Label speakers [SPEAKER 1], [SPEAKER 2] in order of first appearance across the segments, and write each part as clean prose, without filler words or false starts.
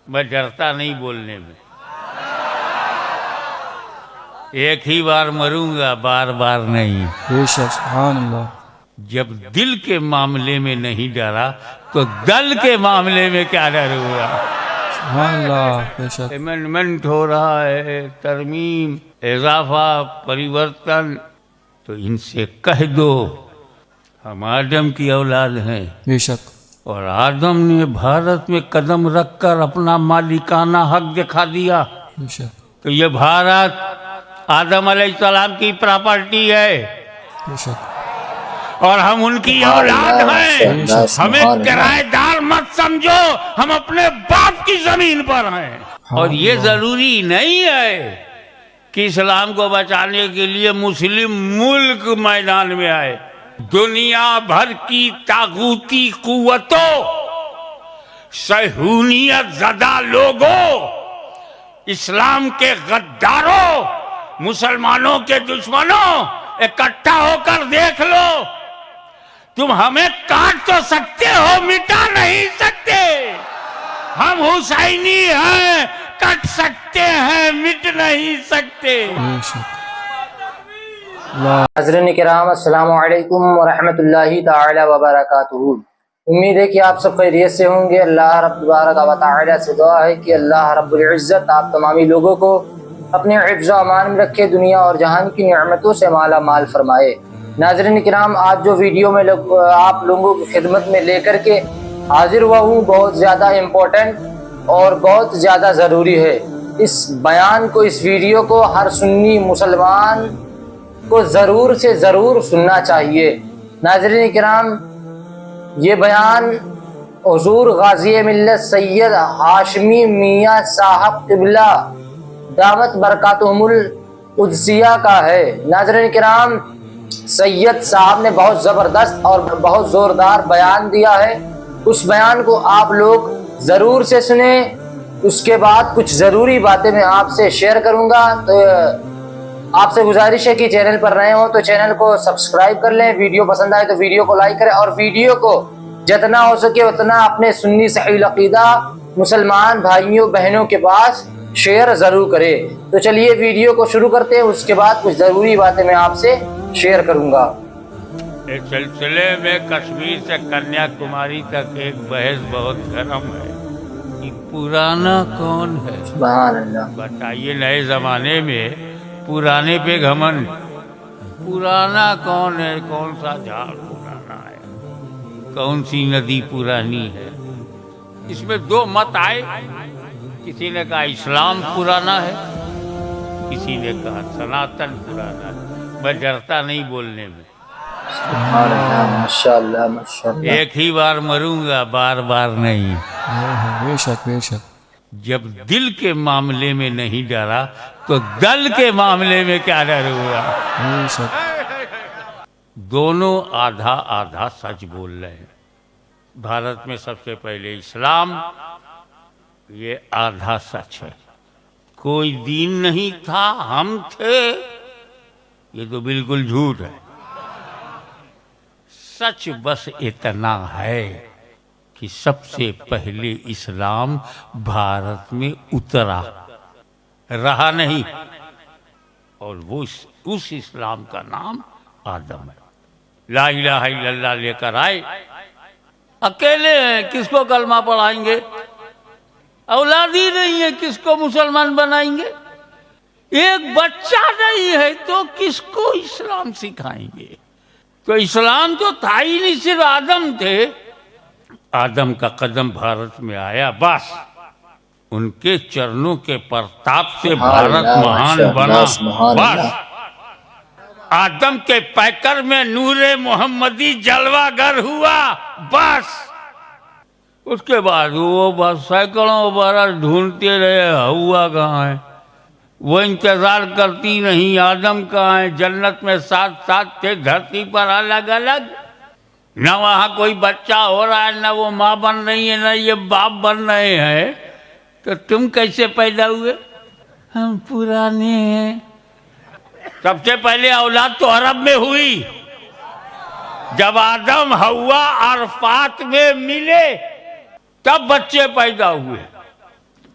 [SPEAKER 1] میں ڈرتا نہیں بولنے میں. ایک ہی بار مروں گا، بار بار نہیں.
[SPEAKER 2] بے شک سبحان اللہ.
[SPEAKER 1] جب دل کے معاملے میں نہیں ڈرا تو دل کے معاملے میں کیا ڈر ہوا.
[SPEAKER 2] سبحان اللہ. بے شک.
[SPEAKER 1] امینڈمنٹ ہو رہا ہے، ترمیم، اضافہ، پریورتن، تو ان سے کہہ دو ہم آدم کی اولاد ہیں،
[SPEAKER 2] بے شک.
[SPEAKER 1] اور آدم نے بھارت میں قدم رکھ کر اپنا مالکانہ حق دکھا دیا.
[SPEAKER 2] بے شک.
[SPEAKER 1] تو یہ بھارت آدم علیہ السلام کی پراپرٹی ہے
[SPEAKER 2] بے شک.
[SPEAKER 1] اور ہم ان کی اولاد ہیں. ہمیں کرایہ دار مت سمجھو، ہم اپنے باپ کی زمین پر ہیں. اور یہ ضروری نہیں ہے کہ اسلام کو بچانے کے لیے مسلم ملک میدان میں آئے. دنیا بھر کی طاغوتی قوتوں، صہیونیت زدہ لوگوں، اسلام کے غداروں، مسلمانوں کے دشمنوں، اکٹھا ہو کر دیکھ لو. تم ہمیں کاٹ تو سکتے ہو، مٹا نہیں سکتے. ہم حسینی ہیں، کٹ سکتے ہیں، مٹ نہیں سکتے.
[SPEAKER 2] بے شک.
[SPEAKER 3] حضرین کرام السلام علیکم ورحمۃ اللہ تعالی وبرکاتہ. امید ہے کہ آپ سب خیریت سے ہوں گے. اللہ رب تبارک و تعالی سے دعا ہے کہ اللہ رب العزت آپ تمامی لوگوں کو اپنے حفظ و امان میں رکھے، دنیا اور جہان کی نعمتوں سے مالا مال فرمائے. ناظرین کرام، آج جو ویڈیو میں آپ لوگوں کی خدمت میں لے کر کے حاضر ہوا ہوں، بہت زیادہ امپورٹنٹ اور بہت زیادہ ضروری ہے. اس بیان کو، اس ویڈیو کو ہر سنی مسلمان کو ضرور سے ضرور سننا چاہیے. ناظرین کرام، یہ بیان حضور غازی ملت سید ہاشمی میاں صاحب قبلہ دامت برکاتہم القدسیہ کا ہے. ناظرین کرام، سید صاحب نے بہت زبردست اور بہت زوردار بیان دیا ہے. اس بیان کو آپ لوگ ضرور سے سنیں. اس کے بعد کچھ ضروری باتیں میں آپ سے شیئر کروں گا. تو آپ سے گزارش ہے کہ چینل پر نئے ہوں تو چینل کو سبسکرائب کر لیں. ویڈیو پسند آئے تو ویڈیو کو لائک کریں، اور ویڈیو کو جتنا ہو سکے اتنا اپنے سنی صحیح العقیدہ مسلمان بھائیوں بہنوں کے پاس شیئر ضرور کرے. تو چلیے ویڈیو کو شروع کرتے ہیں. اس کے بعد کچھ ضروری باتیں میں آپ سے شیئر کروں گا.
[SPEAKER 1] اس سلسلے میں کشمیر سے کنیا کماری تک ایک بحث بہت گرم ہے کہ پرانا کون ہے.
[SPEAKER 3] سبحان اللہ.
[SPEAKER 1] بتائیے، نئے زمانے میں پرانے پہ گھمنڈ. پرانا کون ہے؟ کون سا جھاڑ پرانا ہے؟ کون سی ندی پرانی ہے؟ اس میں دو مت آئے. کسی نے کہا اسلام پرانا ہے، کسی نے کہا سناتن پرانا ہے. میں ڈرتا نہیں بولنے میں.
[SPEAKER 3] سبحان اللہ. ماشاءاللہ ماشاءاللہ.
[SPEAKER 1] ایک ہی بار مروں گا، بار بار نہیں.
[SPEAKER 2] بے شک. بے شک.
[SPEAKER 1] جب دل کے معاملے میں نہیں ڈرا تو دل کے معاملے میں کیا ڈر ہوا.
[SPEAKER 2] بے شک.
[SPEAKER 1] دونوں آدھا آدھا سچ بول رہے ہیں. بھارت میں سب سے پہلے اسلام، یہ آدھا سچ ہے. کوئی دین نہیں تھا، ہم تھے، یہ تو بالکل جھوٹ ہے. سچ بس اتنا ہے کہ سب سے پہلے اسلام بھارت میں اترا، رہا نہیں، اور وہ اس اسلام کا نام آدم ہے. لا الہ الا اللہ لے کر آئے، اکیلے ہیں، کس کو کلمہ پڑھائیں گے؟ اولاد ہی نہیں ہے، کس کو مسلمان بنائیں گے؟ ایک بچہ نہیں ہے تو کس کو اسلام سکھائیں گے؟ تو اسلام تو تھا ہی نہیں، صرف آدم تھے. آدم کا قدم بھارت میں آیا، بس ان کے چرنوں کے پرتاپ سے بھارت مہان بنا. بس آدم کے پیکر میں نور محمدی جلوہ گر ہوا. بس اس کے بعد وہ بس سینکڑوں برس ڈھونڈتے رہے ہوا کہاں ہے. وہ انتظار کرتی نہیں آدم کہاں ہے. جنت میں ساتھ ساتھ تھے، دھرتی پر الگ الگ. نہ وہاں کوئی بچہ ہو رہا ہے، نہ وہ ماں بن رہی ہے، نہ یہ باپ بن رہے ہیں. تو تم کیسے پیدا ہوئے؟ ہم پرانے ہیں. سب سے پہلے اولاد تو عرب میں ہوئی. جب آدم حوا عرفات میں ملے تب بچے پیدا ہوئے.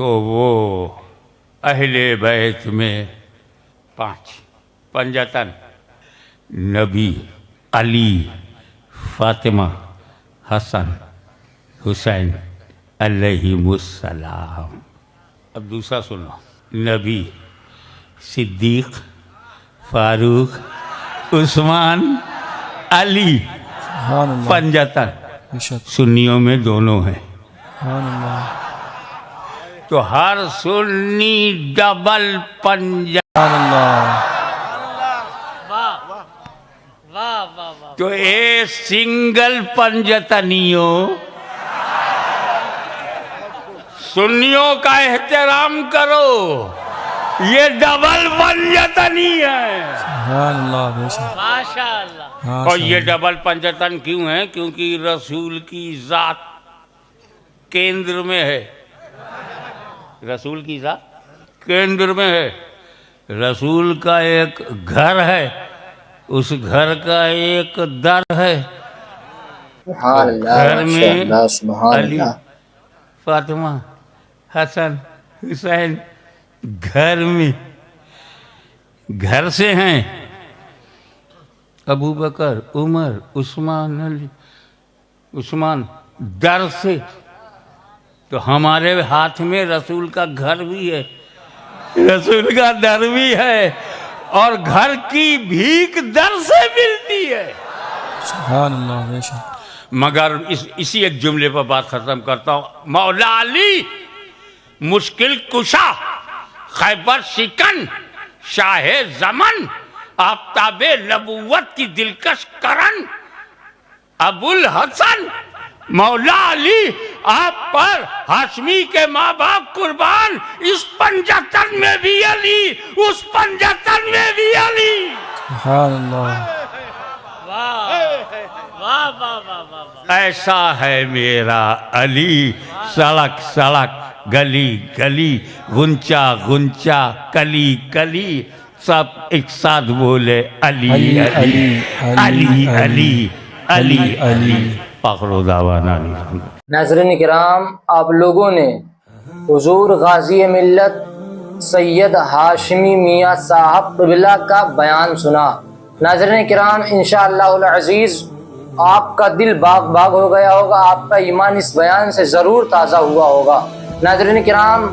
[SPEAKER 1] تو وہ اہل بیت میں 5 پنجتن نبی، علی، فاطمہ، حسن، حسین علیہم السلام. اب دوسرا سنو. نبی، صدیق، فاروق، عثمان، علی،
[SPEAKER 2] سبحان اللہ.
[SPEAKER 1] پنجتن.
[SPEAKER 2] بے شک.
[SPEAKER 1] سنیوں میں دونوں ہیں.
[SPEAKER 2] سبحان اللہ.
[SPEAKER 1] تو ہر سنی ڈبل پنجہ.
[SPEAKER 2] سبحان اللہ.
[SPEAKER 1] تو اے سنگل پنجتنیوں، سنیوں کا احترام کرو، یہ ڈبل پنجتنی ہے.
[SPEAKER 2] سبحان اللہ. بے شک.
[SPEAKER 1] اور یہ ڈبل پنجتن کیوں ہے؟ کیونکہ رسول کی ذات کیندر میں ہے. رسول کی ذات کیندر میں ہے. رسول کا ایک گھر ہے، اس گھر کا ایک در ہے.
[SPEAKER 3] سبحان اللہ،
[SPEAKER 1] گھر میں
[SPEAKER 3] ماشاء اللہ، سبحان
[SPEAKER 1] علی،
[SPEAKER 3] اللہ.
[SPEAKER 1] فاطمہ، حسن، حسین گھر میں، گھر سے ہیں. ابو بکر، عمر، عثمان، علی، عثمان در سے. تو ہمارے ہاتھ میں رسول کا گھر بھی ہے، رسول کا در بھی ہے، اور گھر کی بھیک در سے ملتی ہے.
[SPEAKER 2] سبحان اللہ. بے شک.
[SPEAKER 1] مگر اسی ایک جملے پر بات ختم کرتا ہوں. مولا علی مشکل کشا، خیبر شکن، شاہ زمن، آفتاب نبوت کی دلکش کرن، ابو الحسن مولا علی آپ پر ہاشمی کے ماں باپ قربان. اس پنجتن میں بھی علی، اس پنجتن میں بھی علی.
[SPEAKER 2] سبحان اللہ.
[SPEAKER 1] ایسا ہے میرا علی، سڑک سڑک، گلی گلی، غنچہ غنچہ، کلی کلی، سب ایک ساتھ بولے علی علی علی علی علی علی. فخر دعوانا
[SPEAKER 3] ناظرین کرام، آپ لوگوں نے حضور غازی ملت سید ہاشمی میاں صاحب قبلہ کا بیان سنا. ناظرین کرام، انشاءاللہ العزیز آپ کا دل باغ باغ ہو گیا ہوگا، آپ کا ایمان اس بیان سے ضرور تازہ ہوا ہوگا. ناظرین کرام،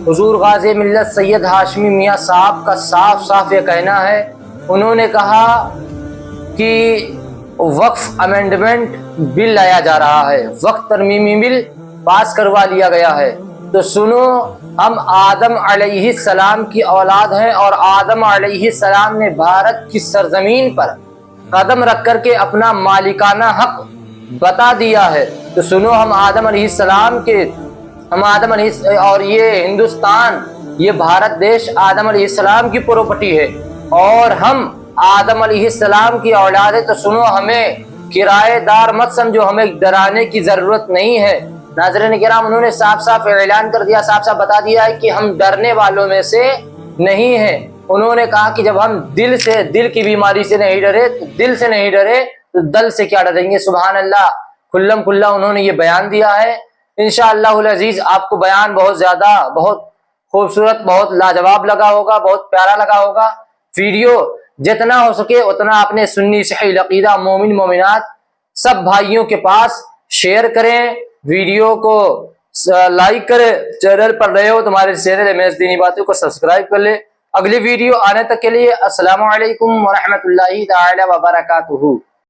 [SPEAKER 3] حضور غازی ملت سید ہاشمی میاں صاحب کا صاف صاف یہ کہنا ہے، انہوں نے کہا کہ وقف امینڈمنٹ بل لایا جا رہا ہے، وقف ترمیمی بل پاس کروا لیا گیا ہے. تو سنو، ہم آدم علیہ السلام کی اولاد ہیں، اور آدم علیہ السلام نے بھارت کی سرزمین پر قدم رکھ کر کے اپنا مالکانہ حق بتا دیا ہے. تو سنو، ہم آدم علیہ السلام کے، اور یہ ہندوستان، یہ بھارت دیش آدم علیہ السلام کی پراپرٹی ہے، اور ہم آدم علیہ السلام کی اولاد ہے. تو سنو، ہمیں کرایہ دار مت سمجھو، ہمیں ڈرانے کی ضرورت نہیں ہے. ناظرین کرام، انہوں نے صاف صاف اعلان کر دیا، صاف صاف بتا دیا ہے کہ ہم ڈرنے والوں میں سے نہیں ہیں. انہوں نے کہا کہ جب ہم دل کی بیماری سے نہیں ڈرے، تو دل سے نہیں ڈرے تو دل سے کیا ڈریں گے. سبحان اللہ، کھلم کھلا انہوں نے یہ بیان دیا ہے. انشاءاللہ العزیز آپ کو بیان بہت زیادہ، بہت خوبصورت، بہت لاجواب لگا ہوگا، بہت پیارا لگا ہوگا. ویڈیو جتنا ہو سکے اتنا اپنے سنی صحیح عقیدہ مومن مومنات سب بھائیوں کے پاس شیئر کریں، ویڈیو کو لائک کریں. چینل پر رہے ہو تمہارے چینل امیز دینی باتوں کو سبسکرائب کر لے. اگلی ویڈیو آنے تک کے لیے السلام علیکم ورحمۃ اللہ تعالی وبرکاتہ.